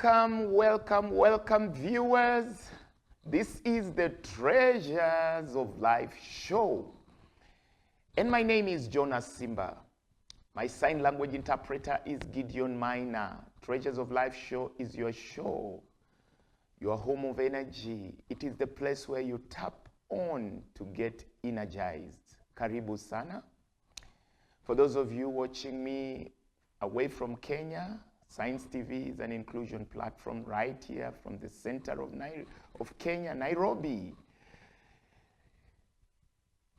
Welcome, viewers. This is the Treasures of Life show. And my name is Jonas Simba. My sign language interpreter is Gideon Minor. Treasures of Life show is your show, your home of energy. It is the place where you tap on to get energized. Karibu sana. For those of you watching me away from Kenya, Science TV is an inclusion platform right here from the center of Kenya, Nairobi.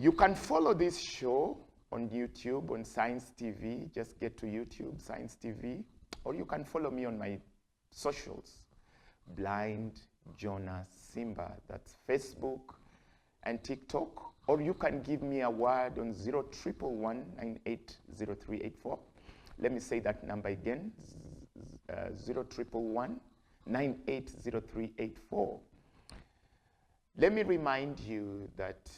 You can follow this show on YouTube, on Science TV. Just get to YouTube, Science TV. Or you can follow me on my socials, Blind Jonas Simba. That's Facebook and TikTok. Or you can give me a word on 0111980384. Let me say that number again, 0111980384. Let me remind you that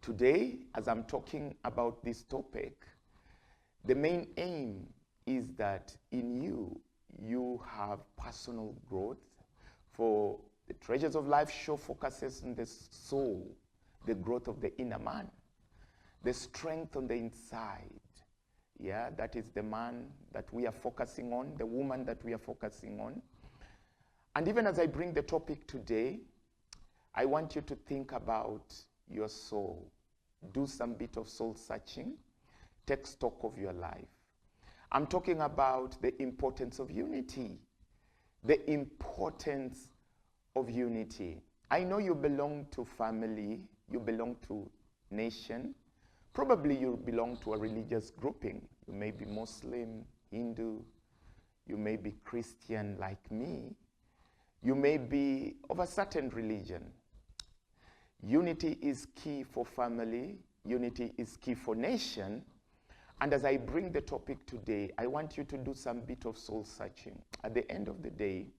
today, as I'm talking about this topic, the main aim is that in you have personal growth. For the Treasures of Life show focuses on the soul, the growth of the inner man, the strength on the inside. Yeah, that is the man that we are focusing on, the woman that we are focusing on. And even as I bring the topic today, I want you to think about your soul. Do some bit of soul searching. Take stock of your life. I'm talking about the importance of unity. The importance of unity. I know you belong to family, you belong to nation. Probably you belong to a religious grouping. You may be Muslim, Hindu, you may be Christian like me. You may be of a certain religion. Unity is key for family. Unity is key for nation. And as I bring the topic today, I want you to do some bit of soul searching. At the end of the day,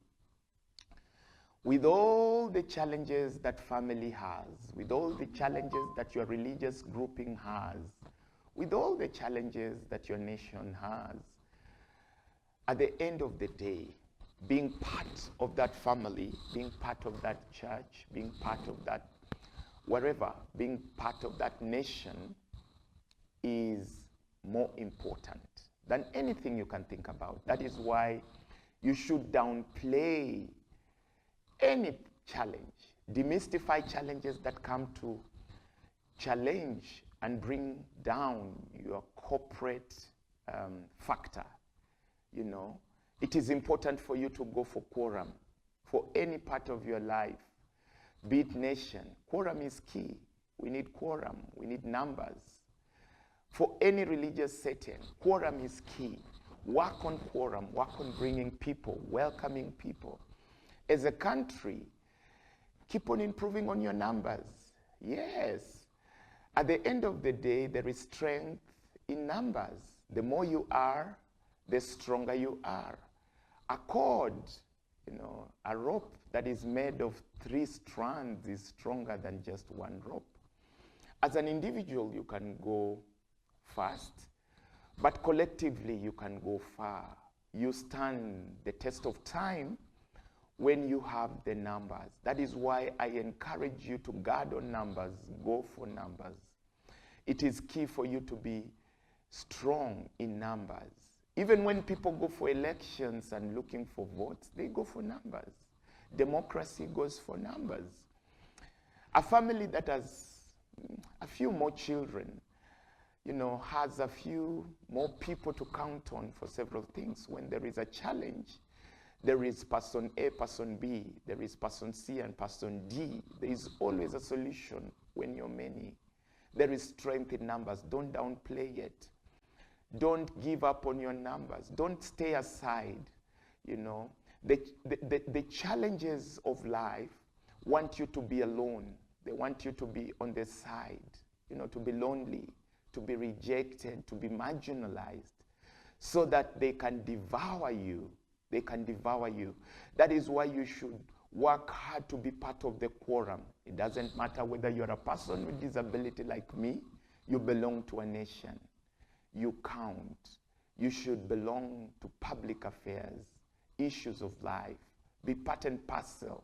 with all the challenges that family has, with all the challenges that your religious grouping has, with all the challenges that your nation has, at the end of the day, being part of that family, being part of that church, being part of that wherever, being part of that nation is more important than anything you can think about. That is why you should downplay any challenge, demystify challenges that come to challenge and bring down your corporate factor. You know, it is important for you to go for quorum for any part of your life, be it nation. Quorum is key. We need quorum. We need numbers. For any religious setting, quorum is key. Work on quorum. Work on bringing people, welcoming people. As a country, keep on improving on your numbers. Yes. At the end of the day, there is strength in numbers. The more you are, the stronger you are. A cord, a rope that is made of 3 strands is stronger than just one rope. As an individual, you can go fast, but collectively, you can go far. You stand the test of time when you have the numbers. That is why I encourage you to guard on numbers, go for numbers. It is key for you to be strong in numbers. Even when people go for elections and looking for votes, they go for numbers. Democracy goes for numbers. A family that has a few more children, has a few more people to count on for several things. When there is a challenge, there is person A, person B, there is person C and person D. There is always a solution when you're many. There is strength in numbers. Don't downplay it. Don't give up on your numbers. Don't stay aside. The challenges of life want you to be alone. They want you to be on the side, to be lonely, to be rejected, to be marginalized, so that they can devour you. They can devour you. That is why you should work hard to be part of the quorum. It doesn't matter whether you're a person with disability like me, you belong to a nation. You count. You should belong to public affairs. issues of life be part and parcel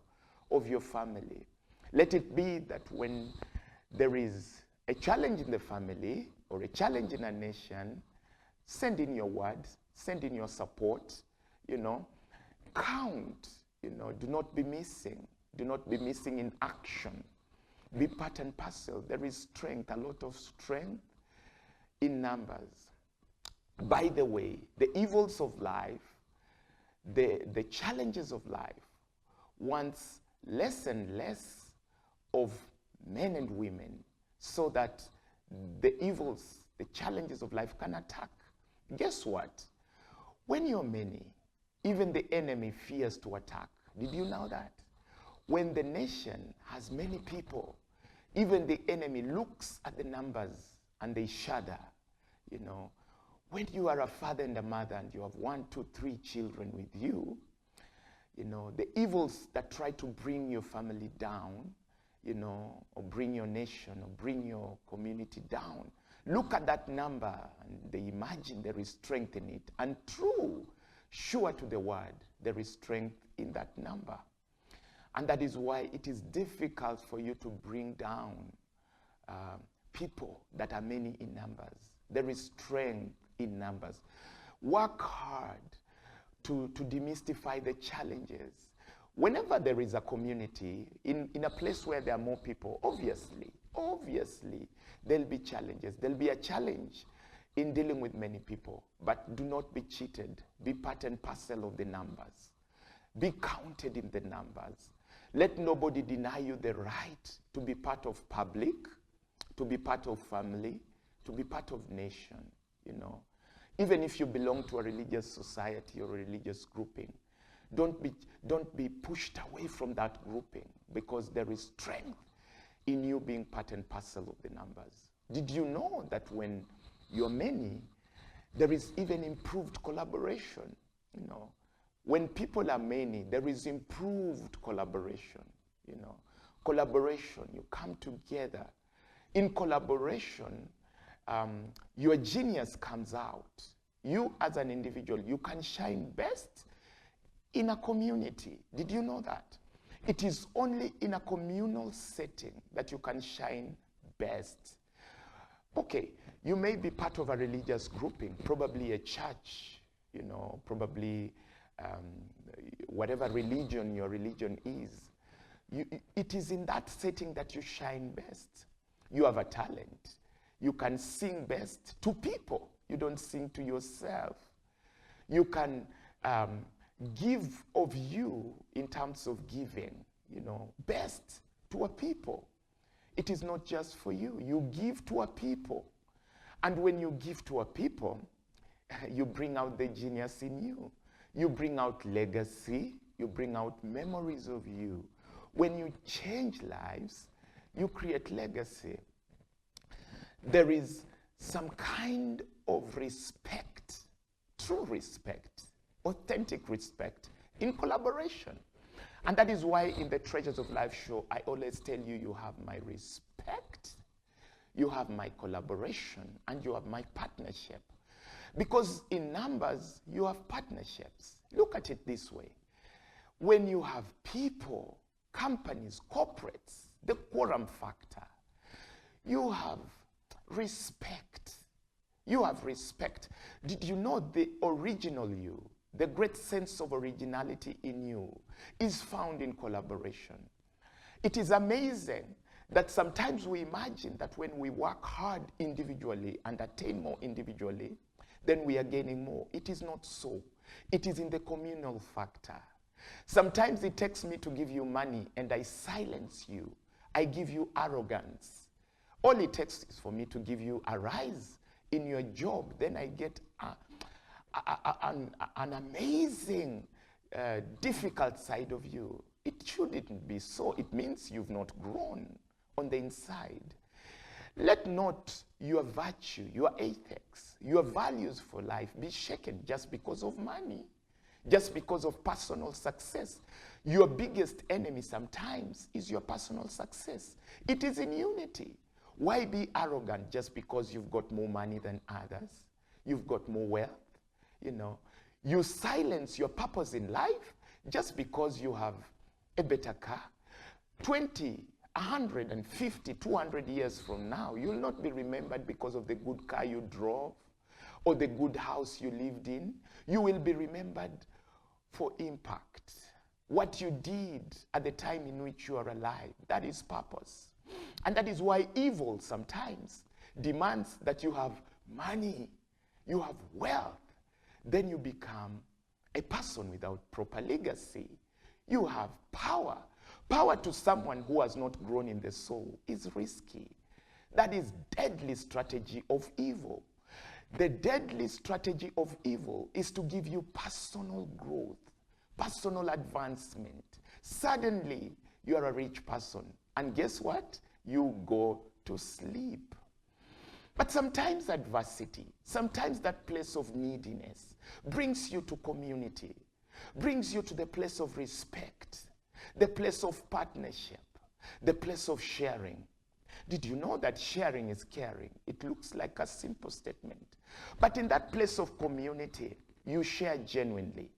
of your family. Let it be that when there is a challenge in the family or a challenge in a nation, send in your words, send in your support, count, do not be missing. Do not be missing in action. Be part and parcel. There is strength, a lot of strength in numbers. By the way, the evils of life, the challenges of life, wants less and less of men and women so that the evils, the challenges of life can attack. Guess what? When you're many, even the enemy fears to attack. Did you know that? When the nation has many people, even the enemy looks at the numbers and they shudder. When you are a father and a mother and you have 1, 2, 3 children with you, the evils that try to bring your family down, or bring your nation or bring your community down, look at that number and they imagine there is strength in it. And true, sure to the word, there is strength in that number. And that is why it is difficult for you to bring down people that are many in numbers. There is strength in numbers. Work hard to demystify the challenges. Whenever there is a community, in a place where there are more people, obviously, there'll be challenges. There'll be a challenge in dealing with many people. But do not be cheated. Be part and parcel of the numbers. Be counted in the numbers. Let nobody deny you the right to be part of public, to be part of family, to be part of nation, Even if you belong to a religious society or a religious grouping, don't be pushed away from that grouping, because there is strength in you being part and parcel of the numbers. Did you know that when you're many, there is even improved collaboration, When people are many, there is improved collaboration, Collaboration, you come together. In collaboration, your genius comes out. You as an individual, you can shine best in a community. Did you know that? It is only in a communal setting that you can shine best. Okay, you may be part of a religious grouping, probably a church, probably whatever religion your religion is. It is in that setting that you shine best. You have a talent. You can sing best to people. You don't sing to yourself. You can give of you in terms of giving, best to a people. It is not just for you. You give to a people. And when you give to a people, you bring out the genius in you. You bring out legacy. You bring out memories of you. When you change lives, you create legacy. There is some kind of respect, true respect, authentic respect in collaboration. And that is why in the Treasures of Life show, I always tell you, you have my respect, you have my collaboration, and you have my partnership. Because in numbers, you have partnerships. Look at it this way. When you have people, companies, corporates, the quorum factor, you have respect. You have respect. Did you know the original you, the great sense of originality in you, is found in collaboration? It is amazing that sometimes we imagine that when we work hard individually and attain more individually, then we are gaining more. It is not so. It is in the communal factor. Sometimes it takes me to give you money and I silence you. I give you arrogance. All it takes is for me to give you a rise in your job. Then I get an amazing, difficult side of you. It shouldn't be so. It means you've not grown on the inside. Let not your virtue, your ethics, your values for life be shaken just because of money, just because of personal success. Your biggest enemy sometimes is your personal success. It is in unity. Why be arrogant just because you've got more money than others? You've got more wealth. You silence your purpose in life just because you have a better car. 20, 150, 200 years from now, you'll not be remembered because of the good car you drove or the good house you lived in. You will be remembered for impact. What you did at the time in which you are alive, that is purpose. And that is why evil sometimes demands that you have money, you have wealth. Then you become a person without proper legacy. You have power. Power to someone who has not grown in the soul is risky. That is deadly strategy of evil. The deadly strategy of evil is to give you personal growth, personal advancement. Suddenly, you are a rich person. And guess what? You go to sleep. But sometimes adversity, sometimes that place of neediness brings you to community, brings you to the place of respect, the place of partnership, the place of sharing. Did you know that sharing is caring? It looks like a simple statement. But in that place of community, you share genuinely.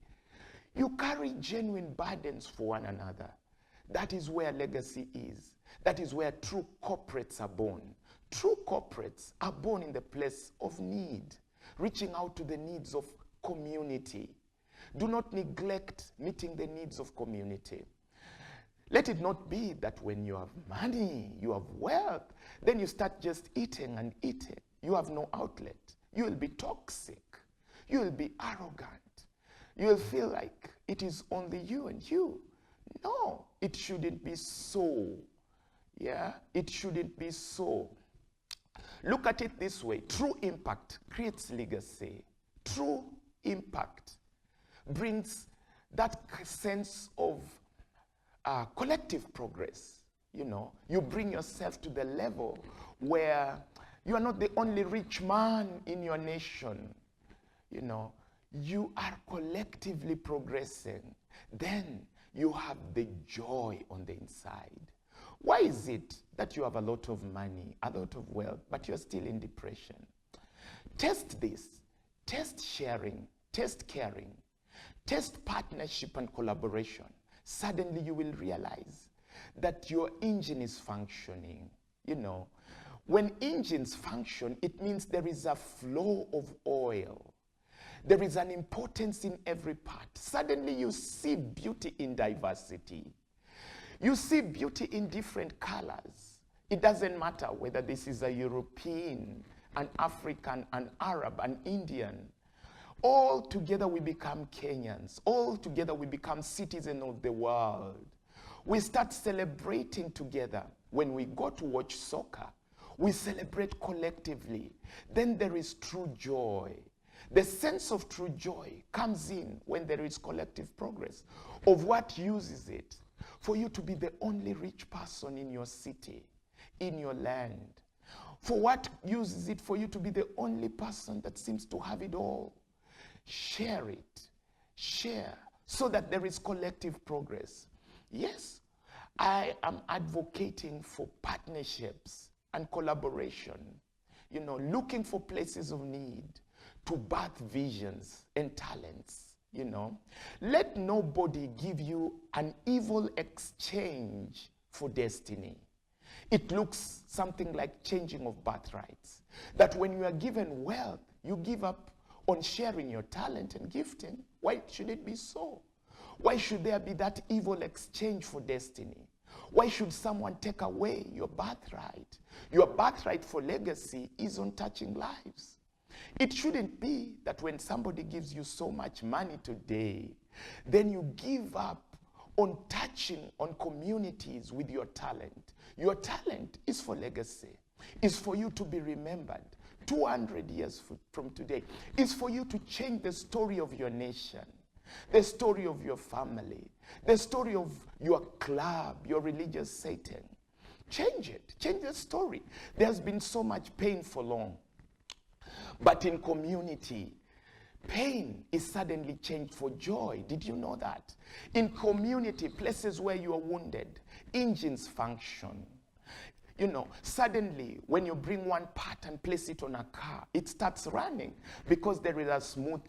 You carry genuine burdens for one another. That is where legacy is. That is where true corporates are born. True corporates are born in the place of need, reaching out to the needs of community. Do not neglect meeting the needs of community. Let it not be that when you have money, you have wealth, then you start just eating and eating. You have no outlet. You will be toxic. You will be arrogant. You will feel like it is only you and you. No, it shouldn't be so. Yeah, it shouldn't be so. Look at it this way. True impact creates legacy. True impact brings that sense of collective progress. You know, you bring yourself to the level where you are not the only rich man in your nation. You know, you are collectively progressing. Then you have the joy on the inside. Why is it that you have a lot of money, a lot of wealth, but you're still in depression? Test this. Test sharing. Test caring. Test partnership and collaboration. Suddenly you will realize that your engine is functioning. You know, when engines function, it means there is a flow of oil. There is an importance in every part. Suddenly you see beauty in diversity. You see beauty in different colors. It doesn't matter whether this is a European, an African, an Arab, an Indian. All together we become Kenyans. All together we become citizens of the world. We start celebrating together. When we go to watch soccer, we celebrate collectively. Then there is true joy. The sense of true joy comes in when there is collective progress. Of what use is it for you to be the only rich person in your city, in your land? For what use is it for you to be the only person that seems to have it all? Share it. Share so that there is collective progress. Yes, I am advocating for partnerships and collaboration. You know, looking for places of need to birth visions and talents. You know, let nobody give you an evil exchange for destiny. It looks something like changing of birthrights. That when you are given wealth, you give up on sharing your talent and gifting. Why should it be so? Why should there be that evil exchange for destiny? Why should someone take away your birthright? Your birthright for legacy is on touching lives. It shouldn't be that when somebody gives you so much money today, then you give up on touching on communities with your talent. Your talent is for legacy. It's for you to be remembered 200 years from today. It's for you to change the story of your nation, the story of your family, the story of your club, your religious setting. Change it. Change the story. There's been so much pain for long. But in community, pain is suddenly changed for joy. Did you know that? In community, places where you are wounded, engines function. You know, suddenly when you bring one part and place it on a car, it starts running because there is a smooth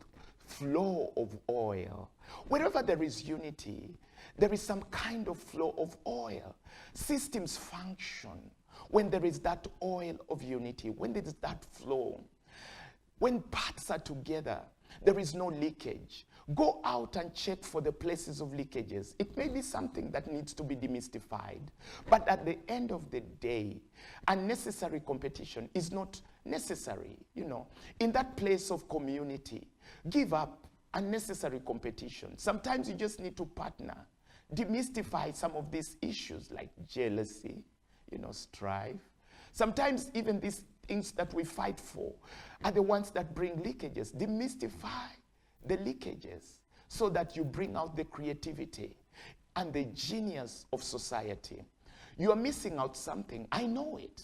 flow of oil. Wherever there is unity, there is some kind of flow of oil. Systems function when there is that oil of unity, when there is that flow. When parts are together, there is no leakage. Go out and check for the places of leakages. It may be something that needs to be demystified. But at the end of the day, unnecessary competition is not necessary. In that place of community, give up unnecessary competition. Sometimes you just need to partner. Demystify some of these issues like jealousy, strife. Sometimes even these things that we fight for are the ones that bring leakages. Demystify the leakages so that you bring out the creativity and the genius of society. You are missing out something. I know it.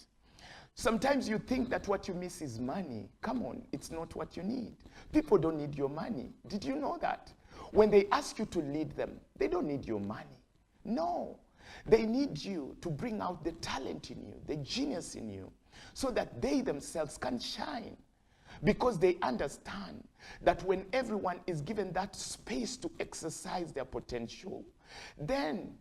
Sometimes you think that what you miss is money. Come on, it's not what you need. People don't need your money. Did you know that? When they ask you to lead them, they don't need your money. No. They need you to bring out the talent in you, the genius in you, so that they themselves can shine. Because they understand that when everyone is given that space to exercise their potential, then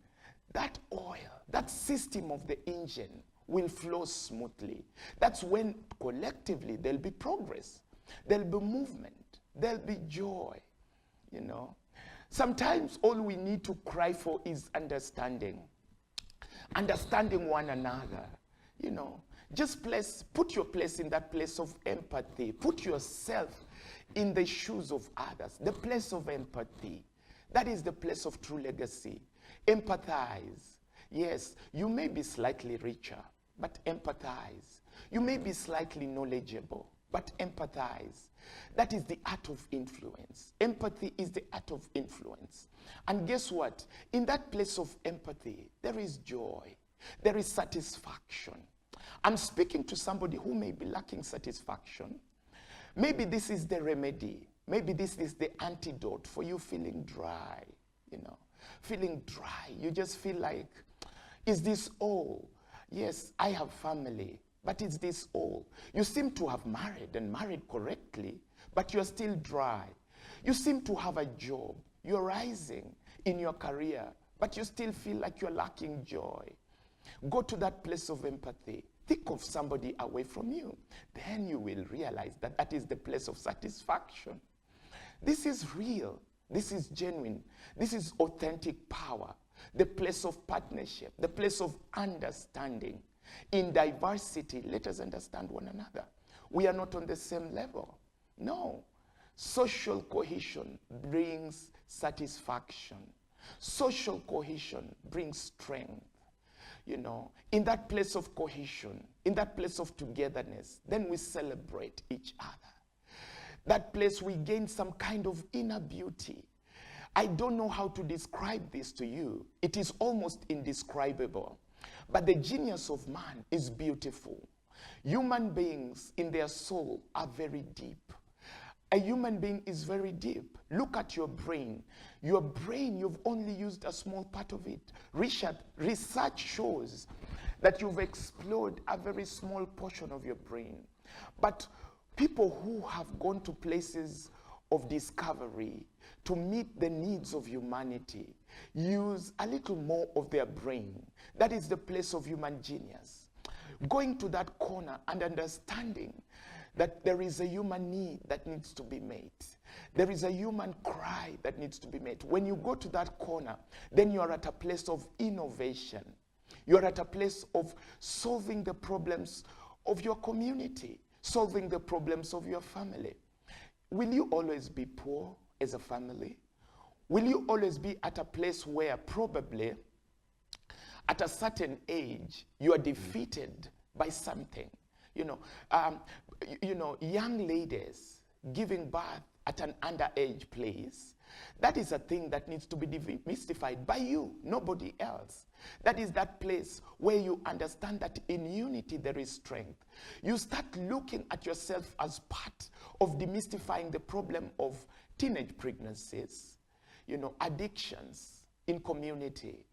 that oil, that system of the engine will flow smoothly. That's when collectively there'll be progress, there'll be movement, there'll be joy, Sometimes all we need to cry for is understanding one another, Just put your place in that place of empathy. Put yourself in the shoes of others. The place of empathy. That is the place of true legacy. Empathize. Yes, you may be slightly richer, but empathize. You may be slightly knowledgeable, but empathize. That is the art of influence. Empathy is the art of influence. And guess what? In that place of empathy, there is joy. There is satisfaction. I'm speaking to somebody who may be lacking satisfaction. Maybe this is the remedy. Maybe this is the antidote for you feeling dry, Feeling dry. You just feel like, is this all? Yes, I have family, but is this all? You seem to have married and married correctly, but you're still dry. You seem to have a job. You're rising in your career, but you still feel like you're lacking joy. Go to that place of empathy. Think of somebody away from you. Then you will realize that that is the place of satisfaction. This is real. This is genuine. This is authentic power. The place of partnership. The place of understanding. In diversity, let us understand one another. We are not on the same level. No. Social cohesion brings satisfaction. Social cohesion brings strength. In that place of cohesion, in that place of togetherness, then we celebrate each other. That place we gain some kind of inner beauty. I don't know how to describe this to you. It is almost indescribable. But the genius of man is beautiful. Human beings in their soul are very deep. A human being is very deep. Look at your brain. Your brain, you've only used a small part of it. Research shows that you've explored a very small portion of your brain. But people who have gone to places of discovery to meet the needs of humanity use a little more of their brain. That is the place of human genius. Going to that corner and understanding that there is a human need that needs to be met. There is a human cry that needs to be met. When you go to that corner, then you are at a place of innovation. You are at a place of solving the problems of your community, solving the problems of your family. Will you always be poor as a family? Will you always be at a place where probably at a certain age you are defeated by something? Young ladies giving birth at an underage place, that is a thing that needs to be demystified by you, nobody else. That is that place where you understand that in unity there is strength. You start looking at yourself as part of demystifying the problem of teenage pregnancies, addictions in community,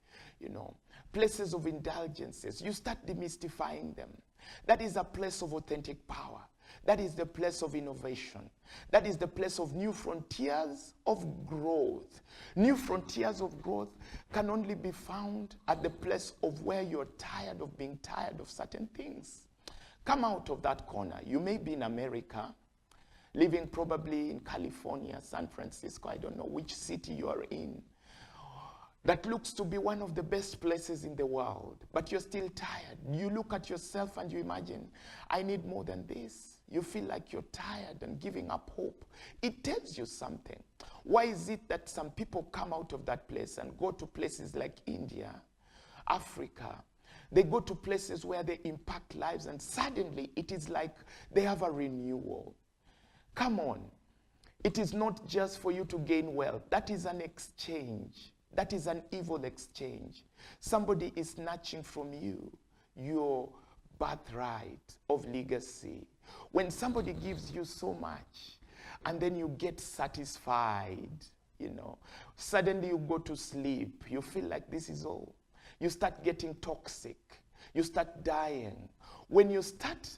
places of indulgences. You start demystifying them. That is a place of authentic power. That is the place of innovation. That is the place of new frontiers of growth. New frontiers of growth can only be found at the place of where you're tired of being tired of certain things. Come out of that corner. You may be in America, living probably in California, San Francisco, I don't know which city you are in. That looks to be one of the best places in the world, but you're still tired. You look at yourself and you imagine, I need more than this. You feel like you're tired and giving up hope. It tells you something. Why is it that some people come out of that place and go to places like India, Africa? They go to places where they impact lives, and suddenly it is like they have a renewal. Come on. It is not just for you to gain wealth. That is an exchange. That is an evil exchange. Somebody is snatching from you your birthright of legacy. When somebody gives you so much and then you get satisfied, suddenly you go to sleep, you feel like this is all. You start getting toxic. You start dying. When you start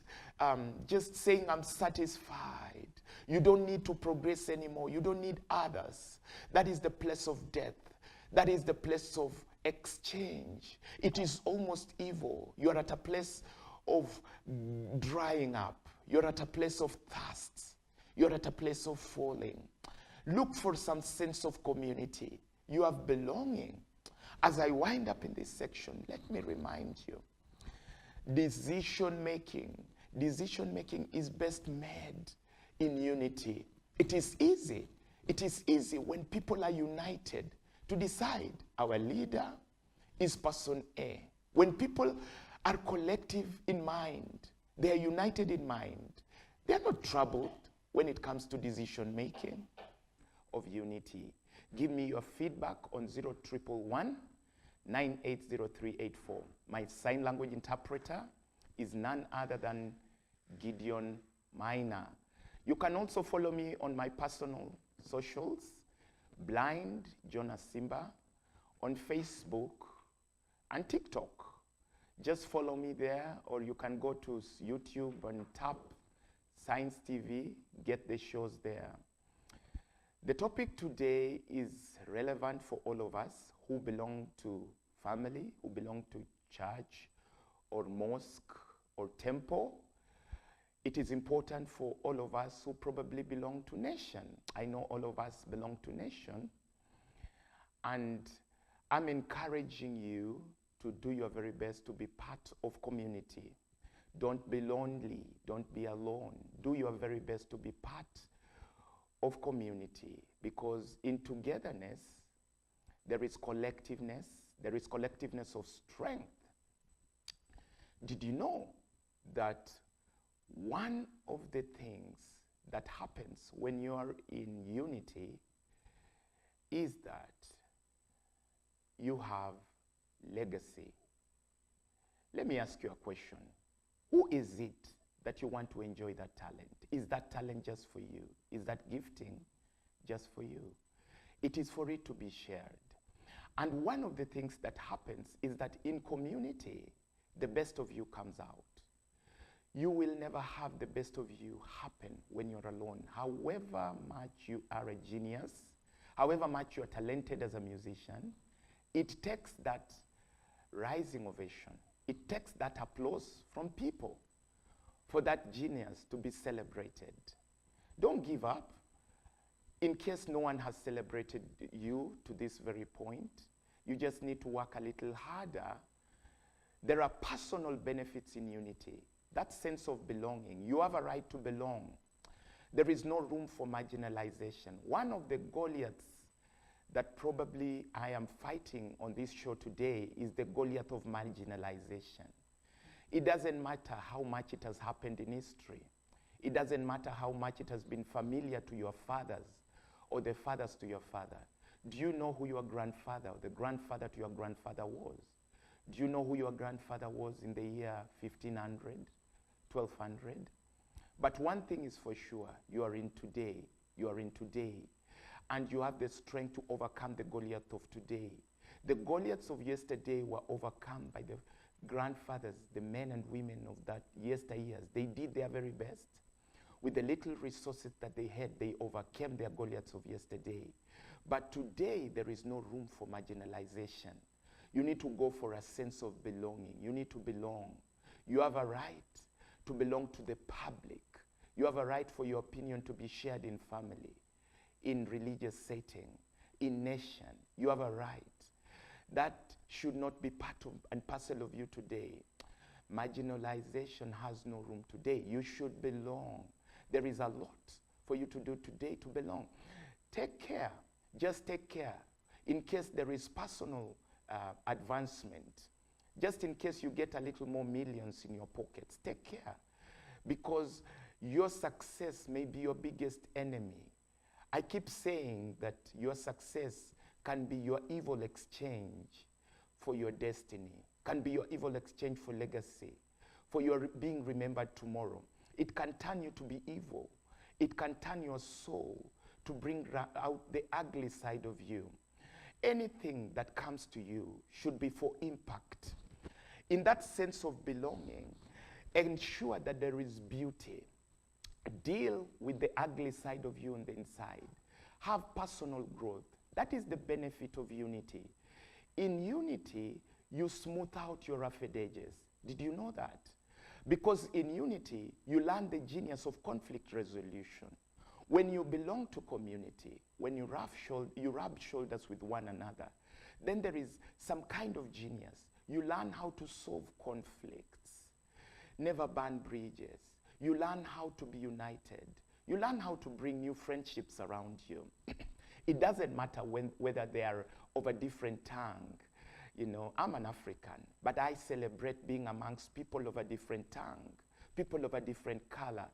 just saying, I'm satisfied, you don't need to progress anymore. You don't need others. That is the place of death. That is the place of exchange. It is almost evil. You're at a place of drying up. You're at a place of thirst. You're at a place of falling. Look for some sense of community. You have belonging. As I wind up in this section, let me remind you, decision making is best made in unity. It is easy. It is easy when people are united to decide our leader is person A. When people are collective in mind, they are united in mind, they are not troubled when it comes to decision making of unity. Give me your feedback on 0111 980384. My sign language interpreter is none other than Gideon Minor. You can also follow me on my personal socials, Blind Jonas Simba, on Facebook and TikTok. Just follow me there, or you can go to YouTube and tap Science TV, get the shows there. The topic today is relevant for all of us who belong to family, who belong to church or mosque or temple. It is important for all of us who probably belong to nation. I know all of us belong to nation. And I'm encouraging you to do your very best to be part of community. Don't be lonely. Don't be alone. Do your very best to be part of community, because in togetherness, there is collectiveness. There is collectiveness of strength. Did you know that one of the things that happens when you are in unity is that you have legacy? Let me ask you a question. Who is it that you want to enjoy that talent? Is that talent just for you? Is that gifting just for you? It is for it to be shared. And one of the things that happens is that in community, the best of you comes out. You will never have the best of you happen when you're alone. However much you are a genius, however much you are talented as a musician, it takes that rising ovation. It takes that applause from people for that genius to be celebrated. Don't give up. In case no one has celebrated you to this very point, you just need to work a little harder. There are personal benefits in unity. That sense of belonging. You have a right to belong. There is no room for marginalization. One of the Goliaths that probably I am fighting on this show today is the Goliath of marginalization. It doesn't matter how much it has happened in history. It doesn't matter how much it has been familiar to your fathers or the fathers to your father. Do you know who your grandfather or the grandfather to your grandfather was? Do you know who your grandfather was in the year 1500, 1200? But one thing is for sure, you are in today. You are in today. And you have the strength to overcome the Goliath of today. The Goliaths of yesterday were overcome by the grandfathers, the men and women of that yesteryears. They did their very best. With the little resources that they had, they overcame their Goliaths of yesterday. But today, there is no room for marginalization. You need to go for a sense of belonging. You need to belong. You have a right to belong to the public. You have a right for your opinion to be shared in family, in religious setting, in nation. You have a right. That should not be part of and parcel of you today. Marginalization has no room today. You should belong. There is a lot for you to do today to belong. Take care. Just take care. In case there is personal advancement, just in case you get a little more millions in your pockets, take care. Because your success may be your biggest enemy. I keep saying that your success can be your evil exchange for your destiny, can be your evil exchange for legacy, for your being remembered tomorrow. It can turn you to be evil. It can turn your soul to bring out the ugly side of you. Anything that comes to you should be for impact. In that sense of belonging, ensure that there is beauty. Deal with the ugly side of you on the inside. Have personal growth. That is the benefit of unity. In unity, you smooth out your rough edges. Did you know that? Because in unity, you learn the genius of conflict resolution. When you belong to community, when you rub shoulders with one another, then there is some kind of genius. You learn how to solve conflicts. Never burn bridges. You learn how to be united. You learn how to bring new friendships around you. It doesn't matter whether they are of a different tongue. You know, I'm an African, but I celebrate being amongst people of a different tongue, people of a different color.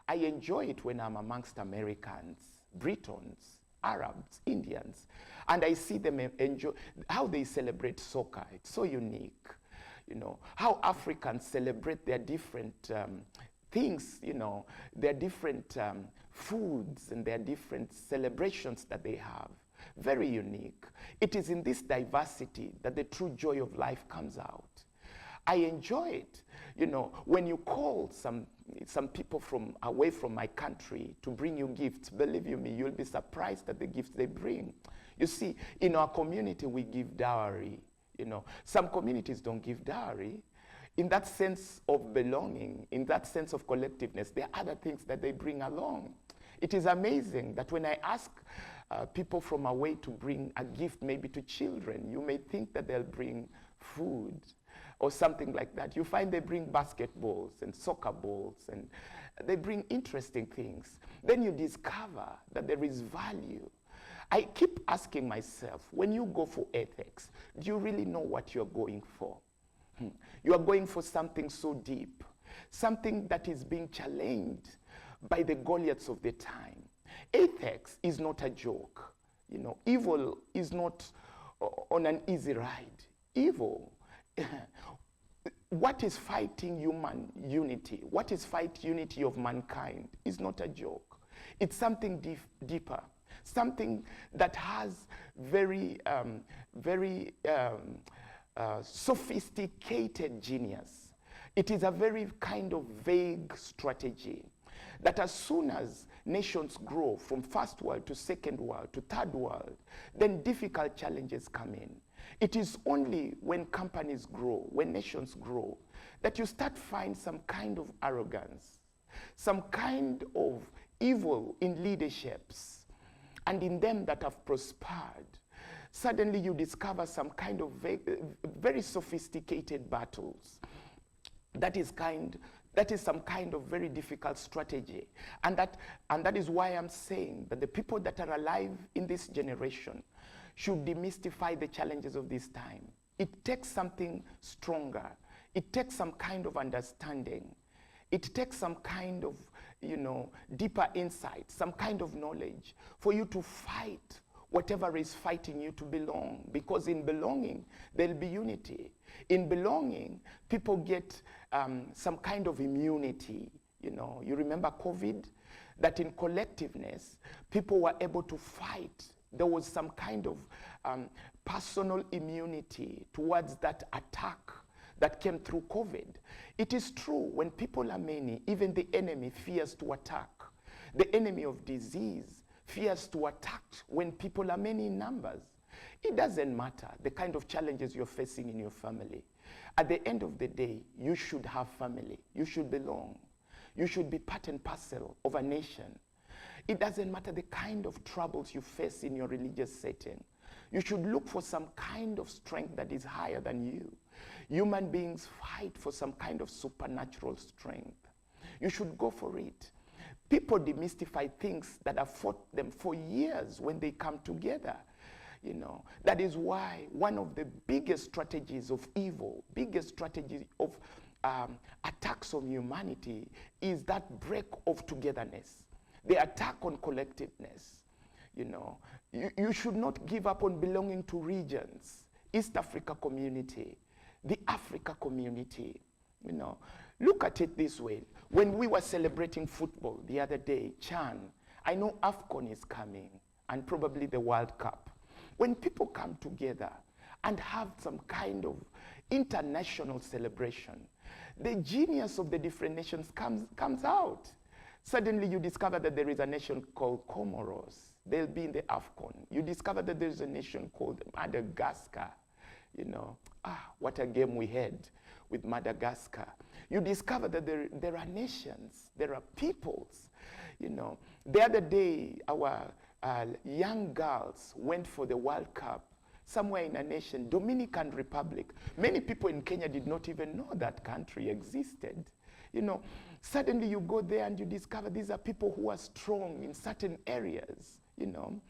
I enjoy it when I'm amongst Americans, Britons, Arabs, Indians, and I see them enjoy how they celebrate soccer. It's so unique. You know, how Africans celebrate their different things, you know, their different foods and their different celebrations that they have. Very unique. It is in this diversity that the true joy of life comes out. I enjoy it. You know, when you call some people from away from my country to bring you gifts, believe you me, you'll be surprised at the gifts they bring. You see, in our community, we give dowry. You know, some communities don't give dowry. In that sense of belonging, in that sense of collectiveness, there are other things that they bring along. It is amazing that when I ask people from away to bring a gift maybe to children, you may think that they'll bring food or something like that. You find they bring basketballs and soccer balls, and they bring interesting things. Then you discover that there is value. I keep asking myself, when you go for ethics, do you really know what you're going for? You are going for something so deep, something that is being challenged by the Goliaths of the time. Ethics is not a joke. You know, evil is not on an easy ride. Evil, what is fighting human unity, what is fighting unity of mankind is not a joke. It's something deeper, something that has very sophisticated genius. It is a very kind of vague strategy that as soon as nations grow from first world to second world to third world, then difficult challenges come in. It is only when companies grow, when nations grow, that you start find some kind of arrogance, some kind of evil in leaderships, and in them that have prospered. Suddenly you discover some kind of very sophisticated battles. That is some kind of very difficult strategy. And that is why I'm saying that the people that are alive in this generation should demystify the challenges of this time. It takes something stronger. It takes some kind of understanding. It takes some kind of, you know, deeper insight, some kind of knowledge for you to fight whatever is fighting you to belong. Because in belonging, there'll be unity. In belonging, people get some kind of immunity. You know, you remember COVID? That in collectiveness, people were able to fight. There was some kind of personal immunity towards that attack that came through COVID. It is true, when people are many, even the enemy fears to attack. The enemy of disease fears to attack when people are many in numbers. It doesn't matter the kind of challenges you're facing in your family. At the end of the day, you should have family. You should belong. You should be part and parcel of a nation. It doesn't matter the kind of troubles you face in your religious setting. You should look for some kind of strength that is higher than you. Human beings fight for some kind of supernatural strength. You should go for it. People demystify things that have fought them for years when they come together. You know, that is why one of the biggest strategies of evil, biggest strategies of attacks on humanity is that break of togetherness, the attack on collectiveness. You know, you should not give up on belonging to regions, East Africa community, the Africa community. You know, look at it this way. When we were celebrating football the other day, Chan, I know AFCON is coming and probably the World Cup. When people come together and have some kind of international celebration, the genius of the different nations comes out. Suddenly you discover that there is a nation called Comoros. They'll be in the AFCON. You discover that there's a nation called Madagascar. You know, what a game we had with Madagascar. You discover that there are nations, there are peoples. You know, the other day, our young girls went for the World Cup somewhere in a nation, Dominican Republic. Many people in Kenya did not even know that country existed. You know, suddenly you go there and you discover these are people who are strong in certain areas. You know,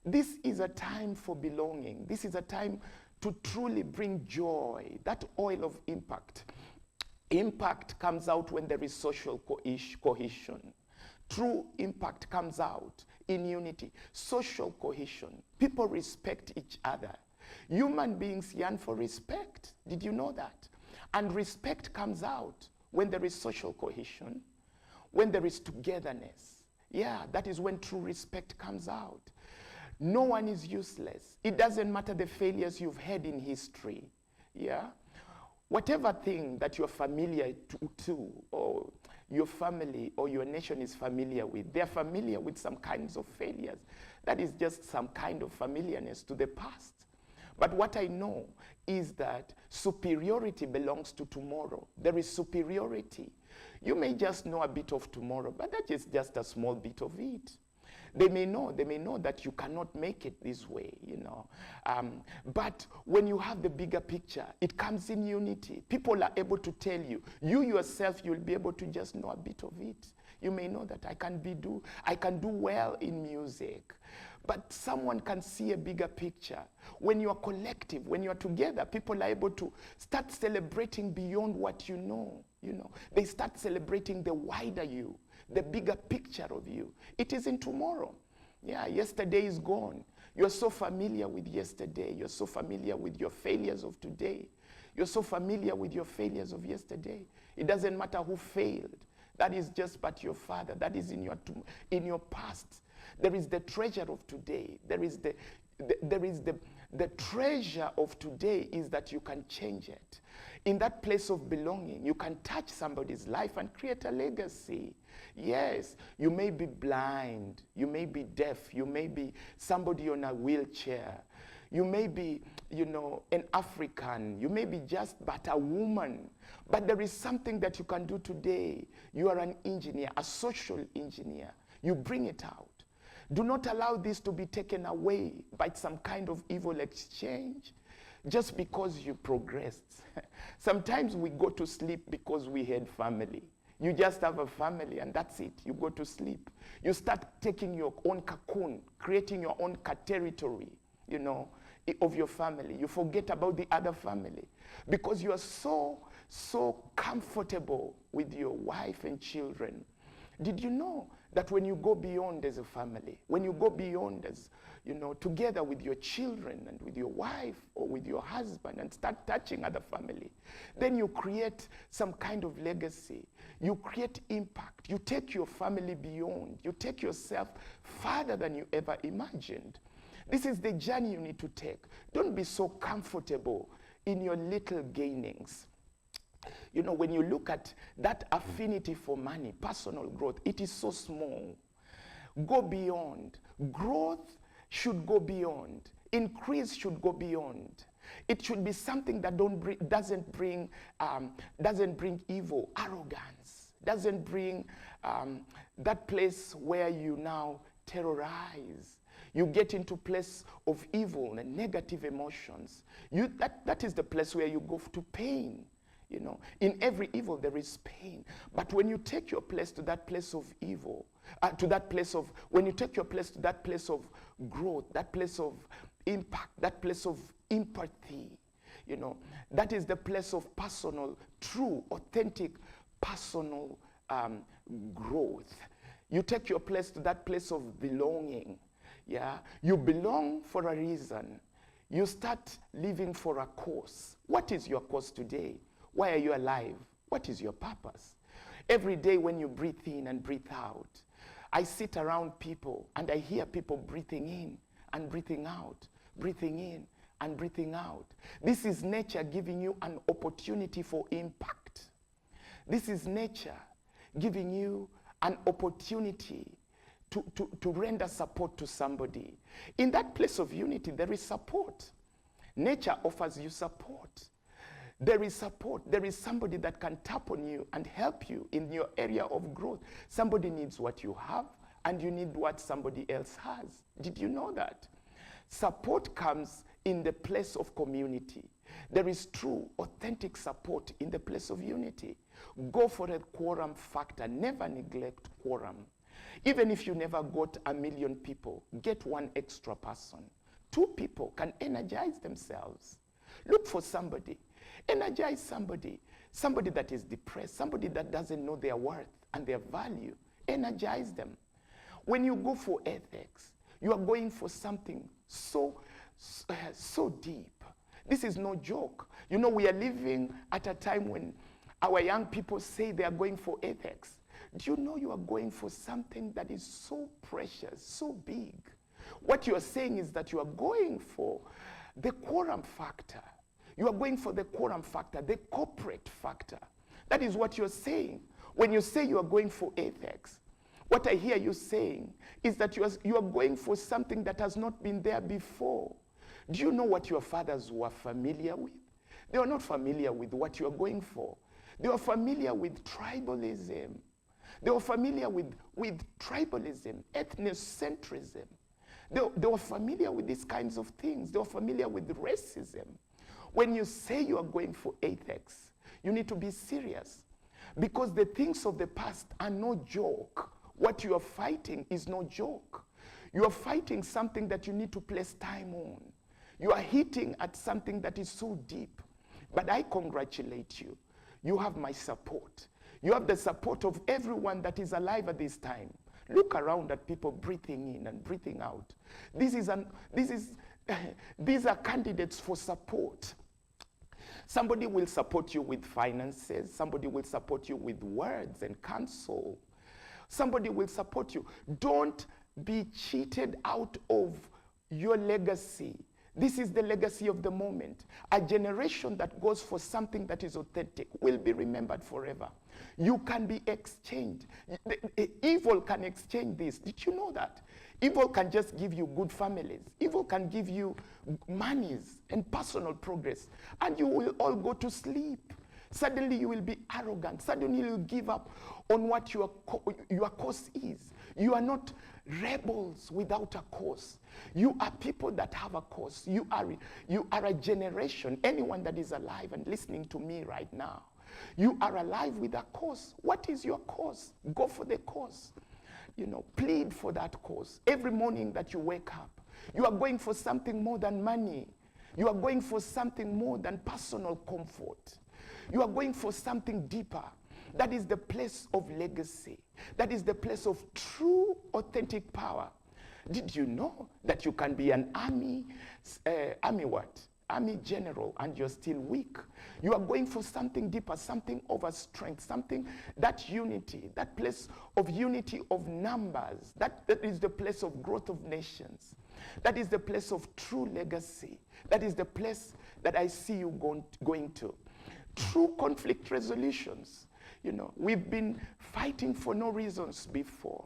this is a time for belonging. This is a time to truly bring joy, that oil of impact. Impact comes out when there is social cohesion. True impact comes out in unity, social cohesion. People respect each other. Human beings yearn for respect. Did you know that? And respect comes out when there is social cohesion, when there is togetherness. Yeah, that is when true respect comes out. No one is useless. It doesn't matter the failures you've had in history. Yeah? Whatever thing that you're familiar to, or your family or your nation is familiar with, they're familiar with some kinds of failures. That is just some kind of familiarness to the past. But what I know is that superiority belongs to tomorrow. There is superiority. You may just know a bit of tomorrow, but that is just a small bit of it. They may know that you cannot make it this way, you know. But when you have the bigger picture, it comes in unity. People are able to tell you. You yourself, you'll be able to just know a bit of it. You may know that I can do well in music. But someone can see a bigger picture. When you are collective, when you are together, people are able to start celebrating beyond what you know. You know, they start celebrating the wider you, the bigger picture of you. It isn't tomorrow. Yeah, yesterday is gone. You're so familiar with yesterday. You're so familiar with your failures of today. You're so familiar with your failures of yesterday. It doesn't matter who failed. That is just but your father. That is in your past. There is the treasure of today. There is the treasure of today is that you can change it. In that place of belonging, you can touch somebody's life and create a legacy. Yes, you may be blind, you may be deaf, you may be somebody on a wheelchair, you may be, you know, an African, you may be just but a woman, but there is something that you can do today. You are an engineer, a social engineer. You bring it out. Do not allow this to be taken away by some kind of evil exchange just because you progressed. Sometimes we go to sleep because we had family. You just have a family and that's it. You go to sleep. You start taking your own cocoon, creating your own territory, you know, of your family. You forget about the other family because you are so comfortable with your wife and children. Did you know that when you go beyond as a family, when you go beyond as, you know, together with your children and with your wife or with your husband and start touching other family, then you create some kind of legacy. You create impact. You take your family beyond. You take yourself farther than you ever imagined. This is the journey you need to take. Don't be so comfortable in your little gainings. You know, when you look at that affinity for money, personal growth, it is so small. Go beyond. Growth should go beyond. Increase should go beyond. It should be something that doesn't bring evil, arrogance, doesn't bring that place where you now terrorize. You get into place of evil and negative emotions. That is the place where you go to pain. You know, in every evil there is pain. But when you take your place to that place of evil, when you take your place to that place of growth, that place of impact, that place of empathy, you know, that is the place of personal, true, authentic, personal growth. You take your place to that place of belonging. Yeah, you belong for a reason. You start living for a cause. What is your cause today? Why are you alive? What is your purpose? Every day when you breathe in and breathe out, I sit around people and I hear people breathing in and breathing out, breathing in and breathing out. This is nature giving you an opportunity for impact. This is nature giving you an opportunity to render support to somebody. In that place of unity, there is support. Nature offers you support. There is support. There is somebody that can tap on you and help you in your area of growth. Somebody needs what you have, and you need what somebody else has. Did you know that? Support comes in the place of community. There is true, authentic support in the place of unity. Go for a quorum factor. Never neglect quorum. Even if you never got 1 million people, get one extra person. 2 people can energize themselves. Look for somebody. Energize somebody. Somebody that is depressed, somebody that doesn't know their worth and their value. Energize them. When you go for ethics, you are going for something so deep. This is no joke. You know, we are living at a time when our young people say they are going for ethics. Do you know you are going for something that is so precious, so big? What you are saying is that you are going for the quorum factor. You are going for the quorum factor, the corporate factor. That is what you're saying. When you say you are going for ethics, what I hear you saying is that you are going for something that has not been there before. Do you know what your fathers were familiar with? They were not familiar with what you are going for. They were familiar with tribalism. They were familiar with tribalism, ethnocentrism. They were familiar with these kinds of things. They were familiar with racism. When you say you are going for ethics, you need to be serious, because the things of the past are no joke. What you are fighting is no joke. You are fighting something that you need to place time on. You are hitting at something that is so deep. But I congratulate you. You have my support. You have the support of everyone that is alive at this time. Look around at people breathing in and breathing out. These are candidates for support. Somebody will support you with finances. Somebody will support you with words and counsel. Somebody will support you. Don't be cheated out of your legacy. This is the legacy of the moment. A generation that goes for something that is authentic will be remembered forever. You can be exchanged. Evil can exchange this. Did you know that? Evil can just give you good families. Evil can give you monies and personal progress. And you will all go to sleep. Suddenly you will be arrogant. Suddenly you will give up on what your cause is. You are not rebels without a cause. You are people that have a cause. You are a generation, anyone that is alive and listening to me right now. You are alive with a cause. What is your cause? Go for the cause. You know, plead for that cause. Every morning that you wake up, you are going for something more than money. You are going for something more than personal comfort. You are going for something deeper. That is the place of legacy. That is the place of true, authentic power. Did you know that you can be an army general and you're still weak? You are going for something deeper, something over strength, something, that unity, that place of unity of numbers. That is the place of growth of nations. That is the place of true legacy. That is the place that I see you going to. true conflict resolutions. You know, we've been fighting for no reasons before.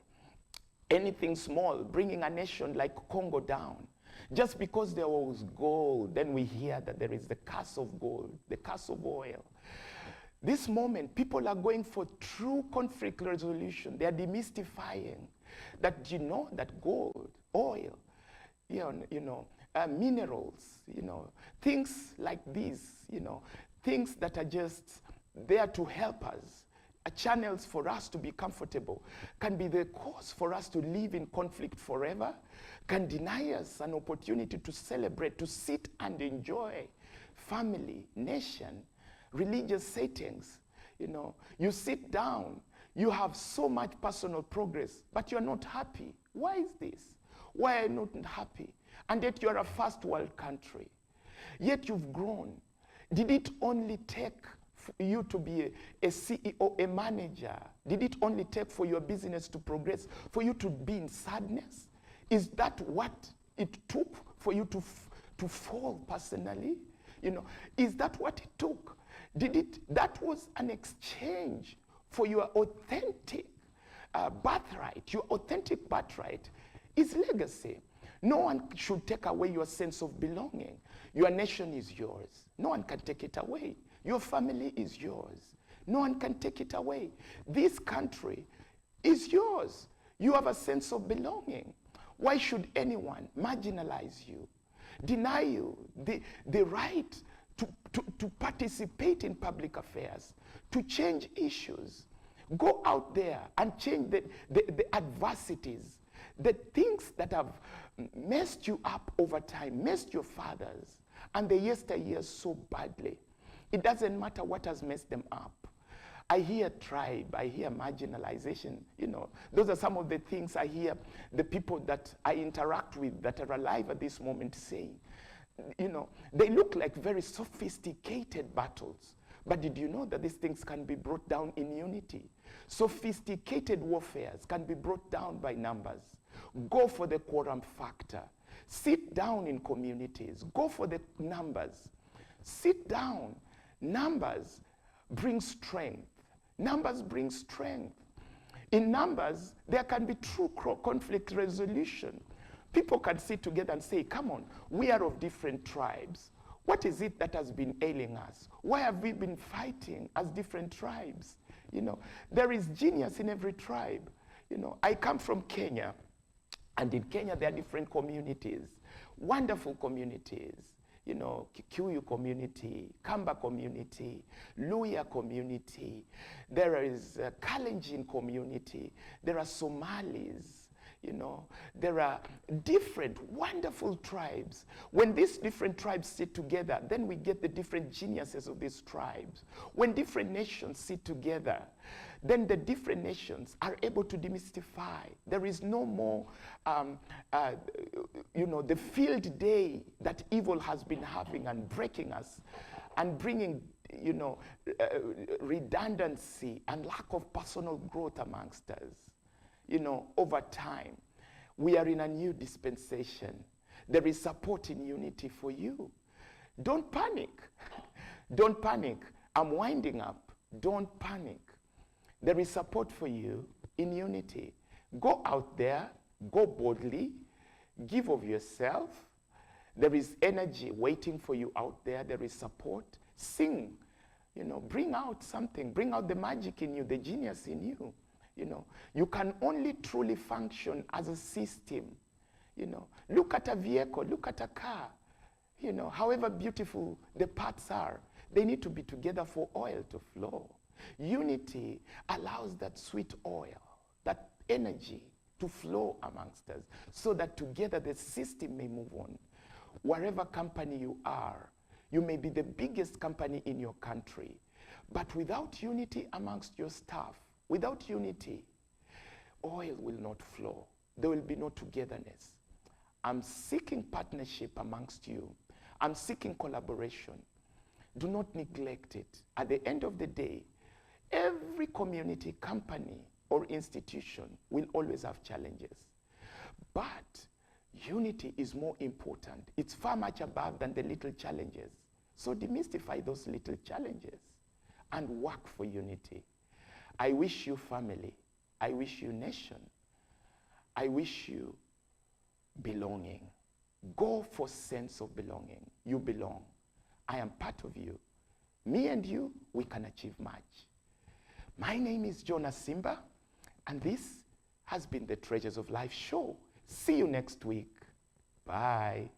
Anything small, bringing a nation like Congo down. Just because there was gold, then we hear that there is the curse of gold, the curse of oil. This moment, people are going for true conflict resolution. They are demystifying that, you know, that gold, oil, minerals, things like these, things that are just there to help us, channels for us to be comfortable, can be the cause for us to live in conflict forever, can deny us an opportunity to celebrate, to sit and enjoy family, nation, religious settings. You sit down, you have so much personal progress, but you're not happy. Why is this? Why are you not happy? And yet you're a first world country. Yet you've grown. Did it only take for you to be a CEO, a manager? Did it only take for your business to progress, for you to be in sadness? Is that what it took for you to fall personally? Is that what it took? That was an exchange for your authentic birthright. Your authentic birthright is legacy. No one should take away your sense of belonging. Your nation is yours. No one can take it away. Your family is yours. No one can take it away. This country is yours. You have a sense of belonging. Why should anyone marginalize you, deny you the right to participate in public affairs, to change issues? Go out there and change the adversities, the things that have messed you up over time, messed your fathers and the yesteryears so badly. It doesn't matter what has messed them up. I hear tribe, I hear marginalization, those are some of the things I hear the people that I interact with that are alive at this moment saying. They look like very sophisticated battles. But did you know that these things can be brought down in unity? Sophisticated warfares can be brought down by numbers. Go for the quorum factor. Sit down in communities. Go for the numbers. Sit down. Numbers bring strength. Numbers bring strength. In numbers, there can be true conflict resolution. People can sit together and say, come on, we are of different tribes. What is it that has been ailing us? Why have we been fighting as different tribes? There is genius in every tribe. I come from Kenya, and in Kenya there are different communities, wonderful communities. Kikuyu community, Kamba community, Luya community. There is a Kalenjin community. There are Somalis. There are different wonderful tribes. When these different tribes sit together, then we get the different geniuses of these tribes. When different nations sit together, then the different nations are able to demystify. There is no more, the field day that evil has been having and breaking us and bringing, redundancy and lack of personal growth amongst us. Over time, we are in a new dispensation. There is support in unity for you. Don't panic. Don't panic. I'm winding up. Don't panic. There is support for you in unity. Go out there, go boldly, give of yourself. There is energy waiting for you out there. There is support. Sing, bring out something. Bring out the magic in you, the genius in you. You can only truly function as a system. Look at a vehicle, look at a car. However beautiful the parts are, they need to be together for oil to flow. Unity allows that sweet oil, that energy to flow amongst us so that together the system may move on. Wherever company you are, you may be the biggest company in your country, but without unity amongst your staff, without unity, oil will not flow. There will be no togetherness. I'm seeking partnership amongst you. I'm seeking collaboration. Do not neglect it. At the end of the day, every community, company, or institution will always have challenges. But unity is more important. It's far much above than the little challenges. So demystify those little challenges. and work for unity. I wish you family. I wish you nation. I wish you belonging. Go for sense of belonging. You belong. I am part of you. Me and you, we can achieve much. My name is Jonas Simba, and this has been the Treasures of Life show. See you next week. Bye.